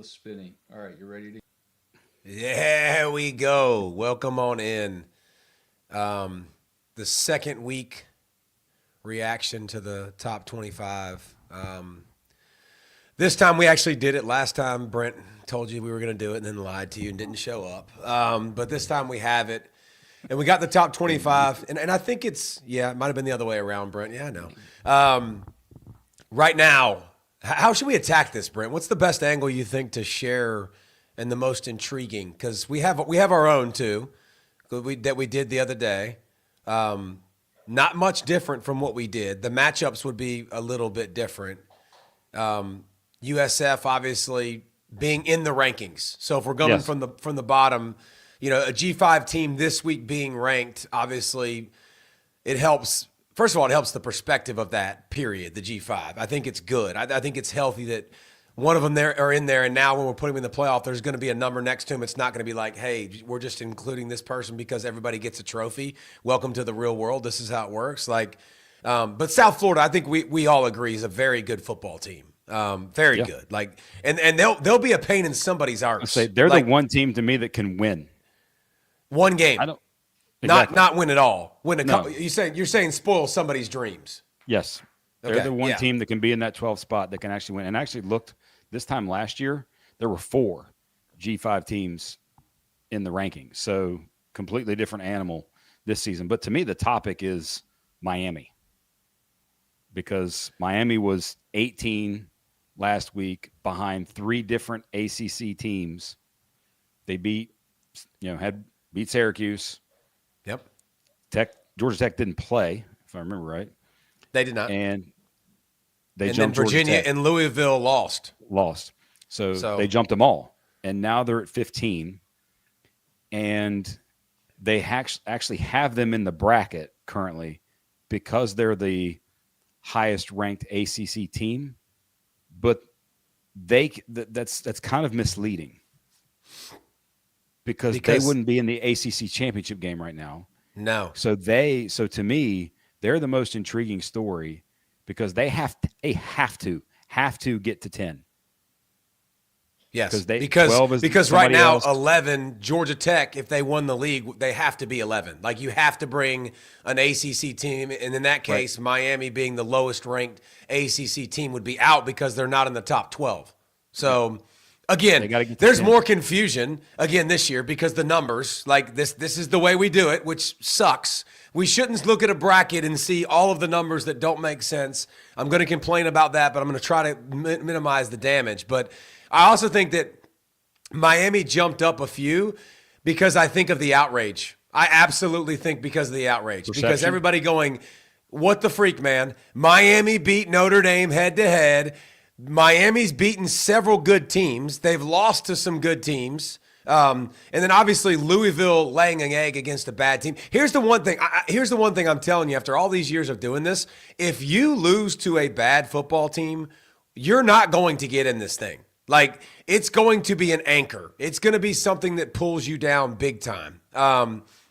is spinning. All right, you ready to? There we go. Welcome on in. The second week reaction to the top 25. This time we actually did it. Last time Brent told you we were going to do it and then lied to you and didn't show up. But this time we have it. And we got the top 25. And I think it might have been the other way around, Brent. Yeah, I know. Right now, how should we attack this, Brent? What's the best angle you think to share and the most intriguing? Because we have our own too that we did the other day. Not much different from what we did. The matchups would be a little bit different. USF obviously being in the rankings. So if we're going from the bottom, a G5 team this week being ranked, obviously it helps. First of all, it helps the perspective of that period, the G5. I think it's good. I think it's healthy that one of them are in there, and now when we're putting them in the playoff, there's going to be a number next to him. It's not going to be like, hey, we're just including this person because everybody gets a trophy. Welcome to the real world. This is how it works. But South Florida, I think we all agree, is a very good football team. Very good. And they'll be a pain in somebody's arse. They're the one team to me that can win one game. I don't exactly. Not win at all. Win a couple. You're saying spoil somebody's dreams. Yes. They're the one team that can be in that 12th spot that can actually win. And actually looked this time last year, there were 4 G5 teams in the rankings. So completely different animal this season. But to me, the topic is Miami, because Miami was 18 last week behind 3 different ACC teams. They beat Syracuse. Yep. Georgia Tech didn't play, if I remember right. They did not. And then Virginia and Louisville lost. So they jumped them all. And now they're at 15. And they actually have them in the bracket currently because they're the highest ranked ACC team. But that's kind of misleading because they wouldn't be in the ACC championship game right now. No. So to me, they're the most intriguing story because they have to get to 10. Yes, because right now 11 Georgia Tech, if they won the league, they have to be 11. Like you have to bring an ACC team, and in that case, Miami being the lowest ranked ACC team would be out because they're not in the top 12. So again, there's more confusion again this year because the numbers, like this is the way we do it, which sucks. We shouldn't look at a bracket and see all of the numbers that don't make sense. I'm going to complain about that, but I'm going to try to minimize the damage. But I also think that Miami jumped up a few because I think of the outrage. I absolutely think because of the outrage. Perception. Because everybody going, what the freak, man? Miami beat Notre Dame head-to-head. Miami's beaten several good teams. They've lost to some good teams. And then obviously Louisville laying an egg against a bad team. Here's the one thing. Here's the one thing I'm telling you after all these years of doing this. If you lose to a bad football team, you're not going to get in this thing. Like, it's going to be an anchor. It's going to be something that pulls you down big time.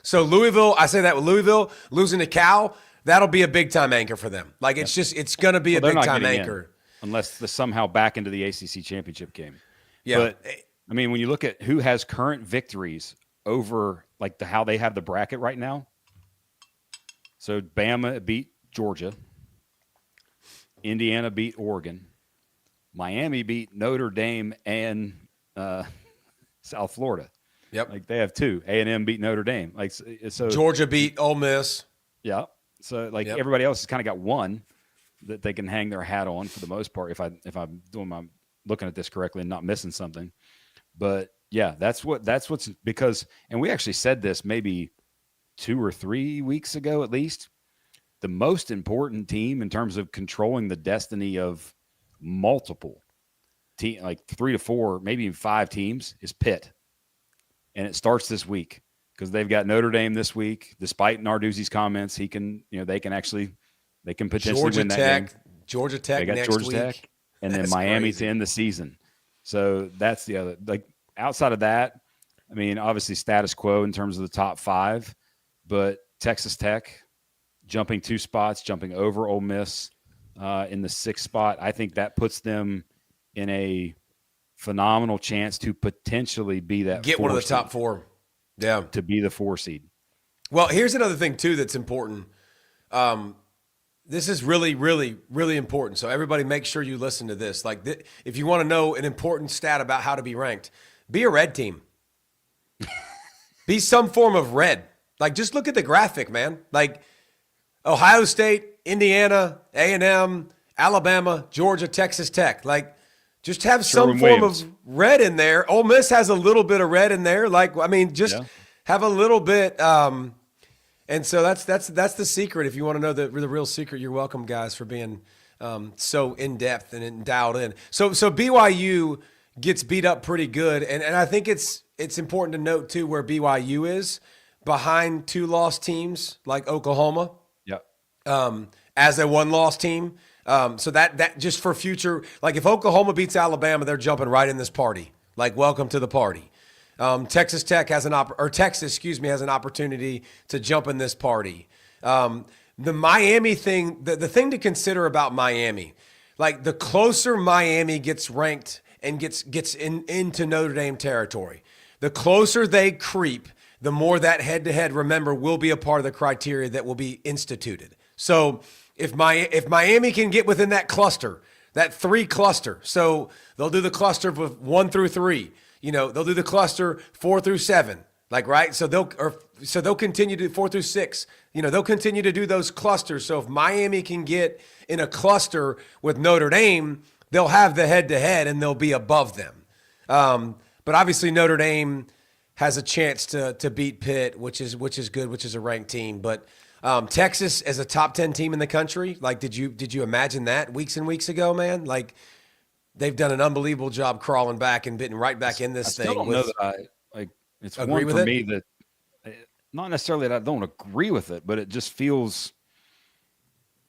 So Louisville, I say that with Louisville, losing to Cal, that'll be a big-time anchor for them. Like, it's going to be a big-time anchor. Unless they're somehow back into the ACC championship game. Yeah. But, I mean, when you look at who has current victories over, how they have the bracket right now. So, Bama beat Georgia. Indiana beat Oregon. Miami beat Notre Dame and South Florida. Yep. They have 2. A&M beat Notre Dame. So Georgia beat Ole Miss. Yeah. So everybody else has kind of got one that they can hang their hat on for the most part. If I'm looking at this correctly and not missing something, but yeah, that's what's because, and we actually said this maybe 2 or 3 weeks ago at least. The most important team in terms of controlling the destiny of multiple team, 3 to 4, maybe even 5 teams, is Pitt. And it starts this week because they've got Notre Dame this week. Despite Narduzzi's comments, they can potentially win that game. Georgia Tech they got next Georgia week. Tech, and then Miami crazy. To end the season. So that's the other. Outside of that, I mean, obviously status quo in terms of the top 5, but Texas Tech jumping 2 spots, jumping over Ole Miss in the 6th spot. I think that puts them in a phenomenal chance to potentially be that get one of the top 4. Yeah, to be the 4 seed. Well, here's another thing too that's important. This is really, really, really important. So everybody, make sure you listen to this. Like, if you want to know an important stat about how to be ranked, be a red team. Be some form of red. Like, just look at the graphic, man. Like, Ohio State, Indiana, A&M, Alabama, Georgia, Texas Tech. Like, just have some form of red in there. Ole Miss has a little bit of red in there. Like, I mean, just have a little bit. And so that's the secret. If you want to know the real secret, you're welcome, guys, for being so in depth and dialed in. So BYU gets beat up pretty good, and I think it's important to note too where BYU is behind 2 loss teams like Oklahoma. Yep. As a 1-loss team. So that just for future, like if Oklahoma beats Alabama, they're jumping right in this party. Like, welcome to the party. Texas Tech has Texas has an opportunity to jump in this party. The Miami thing, the thing to consider about Miami, like the closer Miami gets ranked and gets into Notre Dame territory, the closer they creep, the more that head-to-head, remember, will be a part of the criteria that will be instituted. So if Miami can get within that cluster, that 3 cluster, so they'll do the cluster of 1 through 3. They'll do the cluster 4 through 7, like, right? So they'll continue to 4 through 6. They'll continue to do those clusters. So if Miami can get in a cluster with Notre Dame, they'll have the head-to-head and they'll be above them. But obviously Notre Dame has a chance to beat Pitt, which is good, which is a ranked team. But Texas as a top 10 team in the country, like, did you imagine that weeks and weeks ago, man? Like, they've done an unbelievable job crawling back and getting right back in this thing. I don't know that it's one for me that not necessarily that I don't agree with it, but it just feels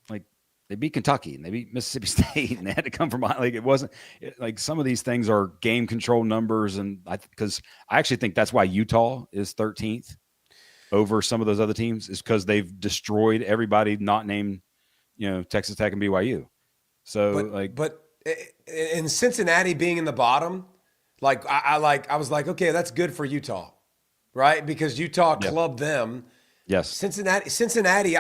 like they beat Kentucky and they beat Mississippi State and they had to come from like it wasn't like some of these things are game control numbers, and because I actually think that's why Utah is 13th over some of those other teams is because they've destroyed everybody not named Texas Tech and BYU. So but in Cincinnati being in the bottom, like I was like, okay, that's good for Utah, right? Because Utah clubbed them. Yes. Cincinnati,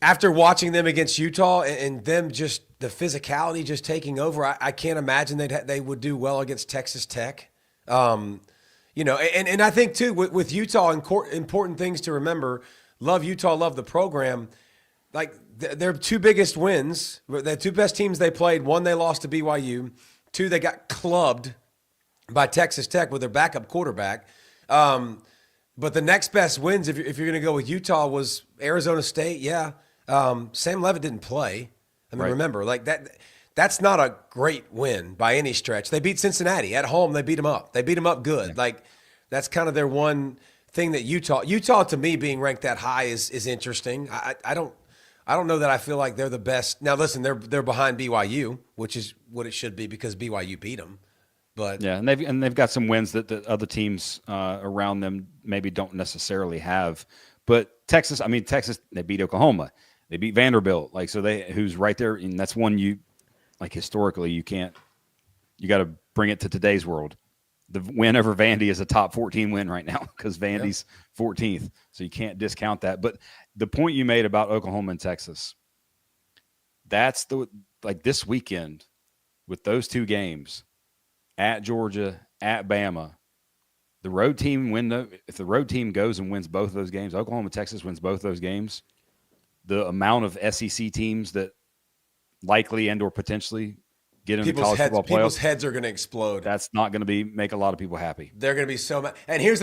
after watching them against Utah and them just the physicality just taking over, I can't imagine they would do well against Texas Tech. And I think too with Utah, important things to remember. Love Utah, love the program. Like their 2 biggest wins, the 2 best teams they played. 1, they lost to BYU. 2, they got clubbed by Texas Tech with their backup quarterback. But the next best wins, if you're going to go with Utah, was Arizona State. Yeah, Sam Leavitt didn't play. I mean, Remember, like that's not a great win by any stretch. They beat Cincinnati at home. They beat them up. They beat them up good. Yeah. Like that's kind of their one thing that Utah to me being ranked that high is interesting. I don't know that I feel like they're the best. Now, listen, they're behind BYU, which is what it should be because BYU beat them. But yeah, and they've got some wins that the other teams around them maybe don't necessarily have. But Texas, they beat Oklahoma, they beat Vanderbilt, like so who's right there, and that's one you like historically you got to bring it to today's world. The win over Vandy is a top 14 win right now because Vandy's 14th. So you can't discount that. But the point you made about Oklahoma and Texas, that's this weekend with those 2 games at Georgia, at Bama, the road team if the road team goes and wins both of those games, Oklahoma, Texas wins both those games, the amount of SEC teams that likely and or potentially get into college football playoffs. People's heads are going to explode. That's not going to make a lot of people happy. They're going to be so mad. And here's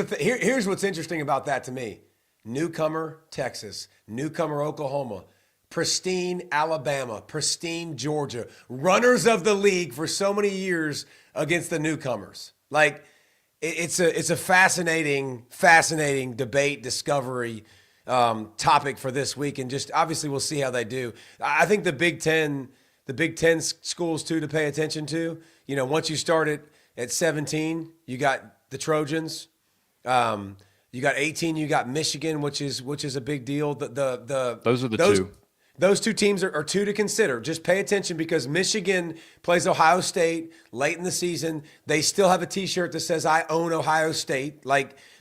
what's interesting about that to me. Newcomer Texas, newcomer Oklahoma, pristine Alabama, pristine Georgia, runners of the league for so many years against the newcomers. Like it's a fascinating debate, discovery topic for this week, and just obviously we'll see how they do. I think the Big Ten schools too to pay attention to. Once you start at 17, you got the Trojans. You got 18, you got Michigan, which is a big deal. Those are the 2. those two teams are two to consider. Just pay attention because Michigan plays Ohio State late in the season. They still have a T-shirt that says "I own Ohio State,"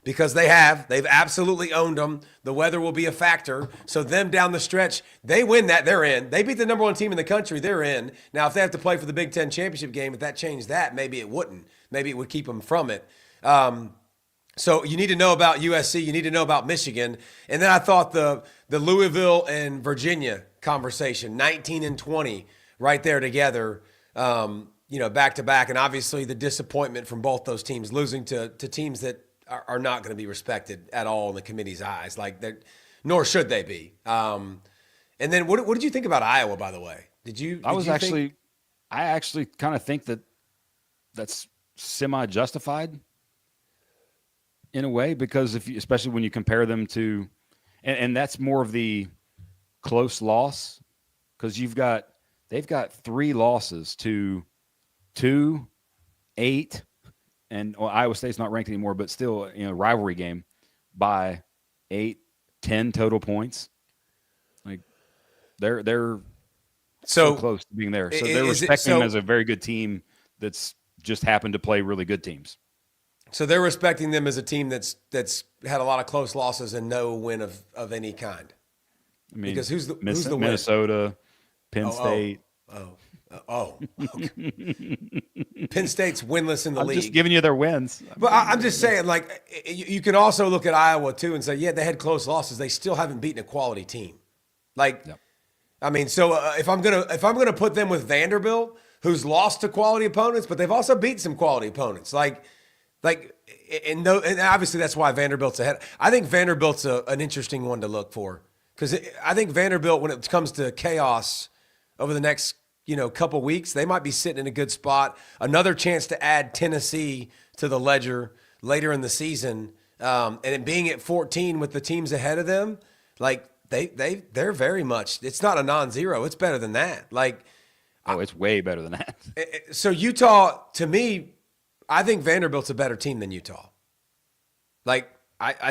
because they've absolutely owned them. The weather will be a factor. So them down the stretch, they win that, they're in. They beat the number one team in the country, they're in. Now, if they have to play for the Big Ten championship game, if that changed that, maybe it wouldn't. Maybe it would keep them from it. So you need to know about USC. You need to know about Michigan. And then I thought the Louisville and Virginia conversation, 19 and 20, right there together, back to back. And obviously the disappointment from both those teams, losing to teams that are not going to be respected at all in the committee's eyes. Nor should they be. And then what did you think about Iowa, by the way? I actually kind of think that's semi-justified in a way, because especially when you compare them to, and that's more of the close loss, because they've got 3 losses to 2, 8, and Iowa State's not ranked anymore, but still, rivalry game by 8, 10 total points. They're so close to being there. So they're respecting them as a very good team that's just happened to play really good teams. So they're respecting them as a team that's had a lot of close losses and no win of any kind. I mean, because who's the Minnesota, Penn State. Penn State's winless in the league. I'm just giving you their wins. But I'm just saying, you can also look at Iowa too and say, yeah, they had close losses. They still haven't beaten a quality team. Yep. I mean, so if I'm gonna put them with Vanderbilt, who's lost to quality opponents, but they've also beat some quality opponents, and obviously that's why Vanderbilt's ahead. I think Vanderbilt's an interesting one to look for, because I think Vanderbilt, when it comes to chaos over the next couple weeks, they might be sitting in a good spot. Another chance to add Tennessee to the ledger later in the season, and it being at 14 with the teams ahead of them, they're very much. It's not a non-zero. It's better than that. It's way better than that. So Utah, to me, I think Vanderbilt's a better team than Utah. I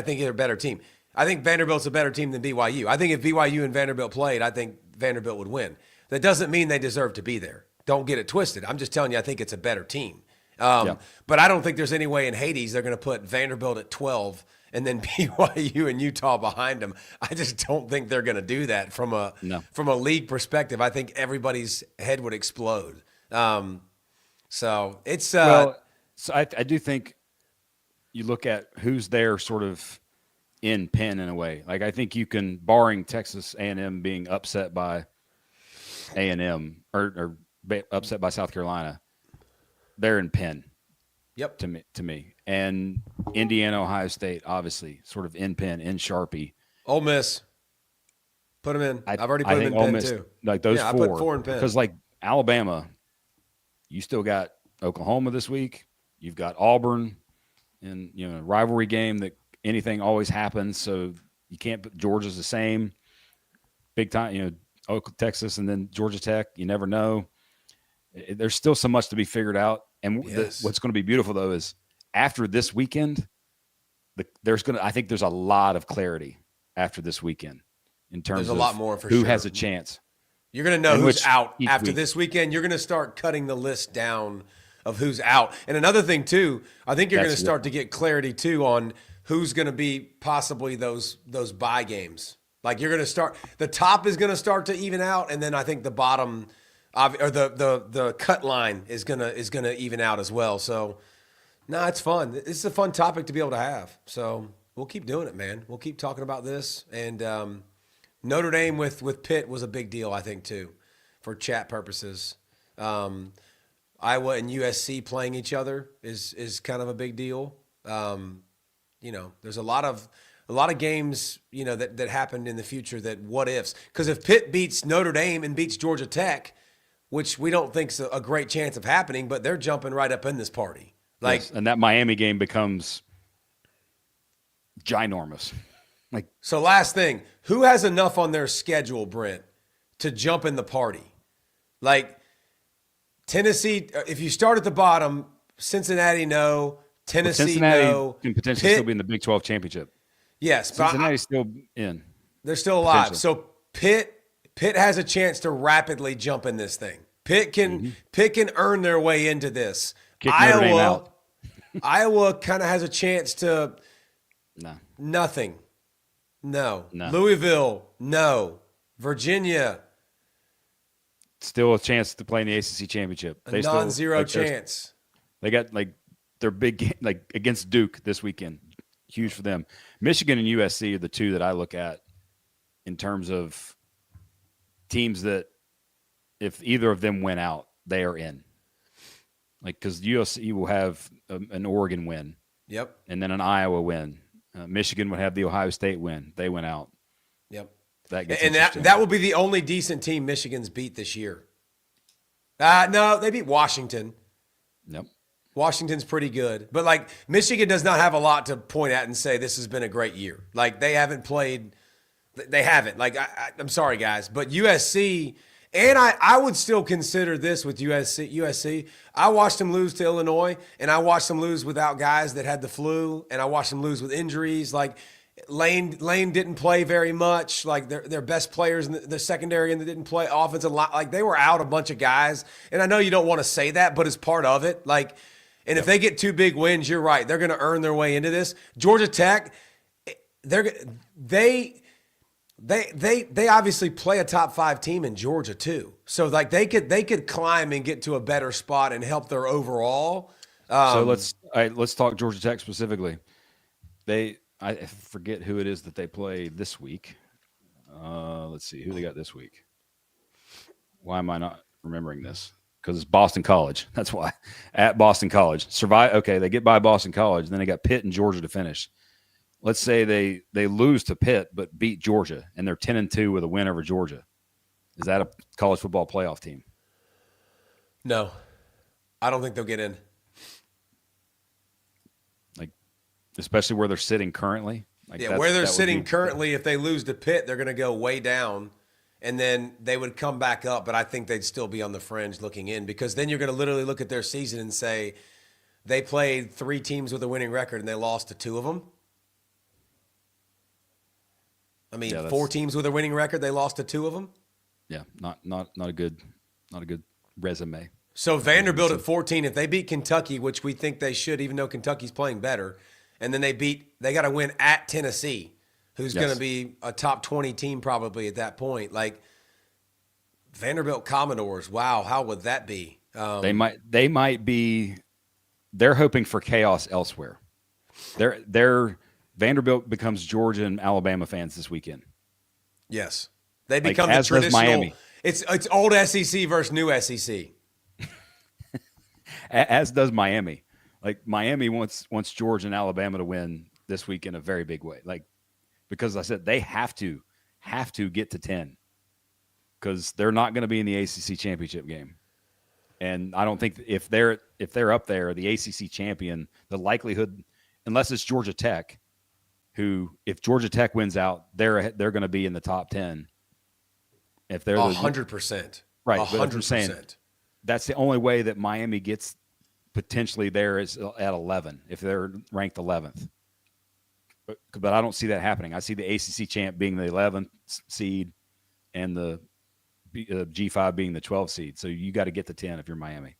think they're a better team. I think Vanderbilt's a better team than BYU. I think if BYU and Vanderbilt played, I think Vanderbilt would win. That doesn't mean they deserve to be there. Don't get it twisted. I'm just telling you, I think it's a better team. But I don't think there's any way in Hades they're going to put Vanderbilt at 12 and then BYU and Utah behind them. I just don't think they're going to do that from a league perspective. I think everybody's head would explode. So it's So I do think you look at who's there sort of in Penn in a way. I think you can, barring Texas A&M being upset by A&M or upset by South Carolina, they're in Penn. Yep. To me. And Indiana, Ohio State, obviously, sort of in Penn, in Sharpie. Ole Miss. Put them in. I've already put them in Ole Penn Miss, too. Those four. I put 4 in Penn. Because Alabama, you still got Oklahoma this week. You've got Auburn in a rivalry game that anything always happens. So you can't put Georgia's the same. Big time, Texas and then Georgia Tech. You never know. There's still so much to be figured out. And what's going to be beautiful though is after this weekend, I think there's a lot of clarity after this weekend in terms of a lot more for who sure. has a chance. You're going to know who's out after this weekend. You're going to start cutting the list down of who's out. And another thing too, I think you're going to start to get clarity too on who's going to be possibly those bye games. You're going to start, the top is going to start to even out, and then I think the bottom or the cut line is going to even out as well. So it's fun. It's a fun topic to be able to have. So we'll keep doing it, man. We'll keep talking about this. And Notre Dame with Pitt was a big deal, I think, too, for chat purposes. Iowa and USC playing each other is kind of a big deal. There's a lot of games, that happened in the future that what ifs. Because if Pitt beats Notre Dame and beats Georgia Tech, which we don't think's a great chance of happening, but they're jumping right up in this party. And that Miami game becomes ginormous. So last thing, who has enough on their schedule, Brent, to jump in the party? Tennessee, if you start at the bottom, Cincinnati, no. Tennessee, no. Can potentially still be in the Big 12 championship. Yes. Cincinnati's still in. They're still alive. So Pitt, Pitt has a chance to rapidly jump in this thing. Pitt can earn their way into this. Kick Notre Dame out. Iowa kind of has a chance to nothing. No. Louisville, no. Virginia, still a chance to play in the ACC championship. A non-zero chance. They got their big game, against Duke this weekend. Huge for them. Michigan and USC are the two that I look at in terms of teams that if either of them win out, they are in. Because USC will have an Oregon win. Yep. And then an Iowa win. Michigan would have the Ohio State win. They went out. Yep. That will be the only decent team Michigan's beat this year. No, they beat Washington. Yep. Washington's pretty good. But, Michigan does not have a lot to point at and say this has been a great year. They haven't played – they haven't. I'm sorry, guys. But USC – and I would still consider this with USC. I watched them lose to Illinois, and I watched them lose without guys that had the flu, and I watched them lose with injuries. Lane didn't play very much. Their best players in the secondary and they didn't play offensive line. They were out a bunch of guys. And I know you don't want to say that, but it's part of it. If they get 2 big wins, you're right. They're going to earn their way into this. Georgia Tech, they obviously play a top 5 team in Georgia too. So they could climb and get to a better spot and help their overall. So let's talk Georgia Tech specifically. I forget who it is that they play this week. Let's see who they got this week. Why am I not remembering this? Because it's Boston College. That's why. At Boston College. They get by Boston College. Then they got Pitt and Georgia to finish. Let's say they lose to Pitt but beat Georgia, and they're 10-2 with a win over Georgia. Is that a college football playoff team? No. I don't think they'll get in. Especially where they're sitting currently. Where they're sitting currently, if they lose to Pitt, they're going to go way down, and then they would come back up, but I think they'd still be on the fringe looking in, because then you're going to literally look at their season and say they played 3 teams with a winning record and they lost to 2 of them. 4 teams with a winning record, they lost to 2 of them. Yeah, not a good resume. So Vanderbilt at 14, if they beat Kentucky, which we think they should, even though Kentucky's playing better, and then they got to win at Tennessee, who's going to be a top 20 team probably at that point. Vanderbilt Commodores, wow, how would that be? They might be. They're hoping for chaos elsewhere. They're Vanderbilt becomes Georgia and Alabama fans this weekend. Yes. They become the traditional. Does Miami. It's old SEC versus new SEC. As does Miami. Miami wants Georgia and Alabama to win this week in a very big way. Because I said they have to get to 10 because they're not going to be in the ACC championship game. And I don't think if they're up there, the ACC champion, the likelihood, unless it's Georgia Tech, who if Georgia Tech wins out, they're going to be in the top 10. If they're 100%, right, 100%. That's the only way that Miami gets potentially there is at 11 if they're ranked 11th. But I don't see that happening. I see the ACC champ being the 11th seed and the G5 being the 12th seed. So you got to get to 10 if you're Miami.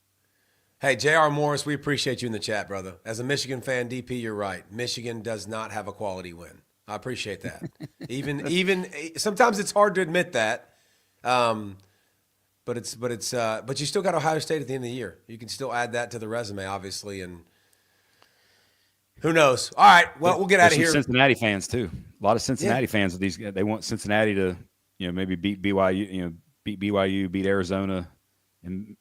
Hey, J.R. Morris, we appreciate you in the chat, brother. As a Michigan fan, DP, you're right. Michigan does not have a quality win. I appreciate that. even sometimes it's hard to admit that. But you still got Ohio State at the end of the year. You can still add that to the resume, obviously, and who knows? All right, well, we'll get out of here. Cincinnati fans too. A lot of Cincinnati fans. They want Cincinnati to, maybe beat BYU, beat Arizona, and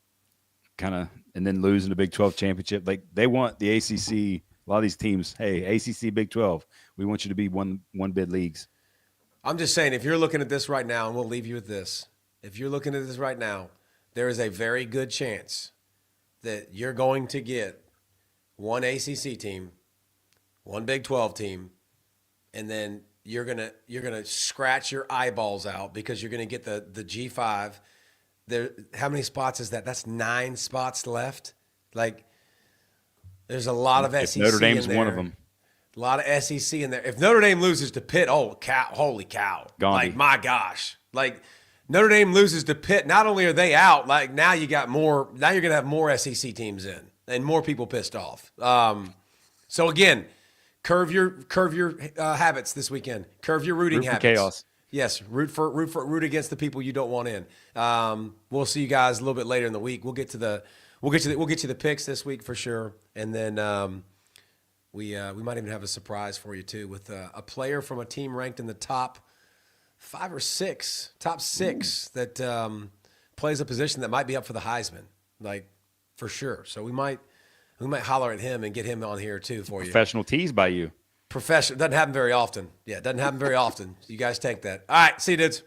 then lose in the Big 12 championship. They want the ACC. A lot of these teams, hey, ACC, Big 12, we want you to be one bid leagues. I'm just saying, if you're looking at this right now, and we'll leave you with this. If you're looking at this right now, there is a very good chance that you're going to get one ACC team, one Big 12 team, and then you're gonna scratch your eyeballs out because you're gonna get the G5. How many spots is that? That's 9 spots left. There's a lot of SEC. Notre Dame's in there. One of them. A lot of SEC in there. If Notre Dame loses to Pitt, holy cow! Gandhi. My gosh! Notre Dame loses to Pitt, not only are they out, like now you got more. Now you're going to have more SEC teams in and more people pissed off. So again, curve your habits this weekend. Curve your rooting habits. Chaos. Yes, root against the people you don't want in. We'll see you guys a little bit later in the week. We'll get to the picks this week for sure, and then we might even have a surprise for you too with a player from a team ranked in the top 5 or 6, top 6 that plays a position that might be up for the Heisman, like for sure. So we might holler at him and get him on here too for you. Professional tease by you. Professional doesn't happen very often. Yeah, it doesn't happen very often. You guys take that. All right, see you dudes.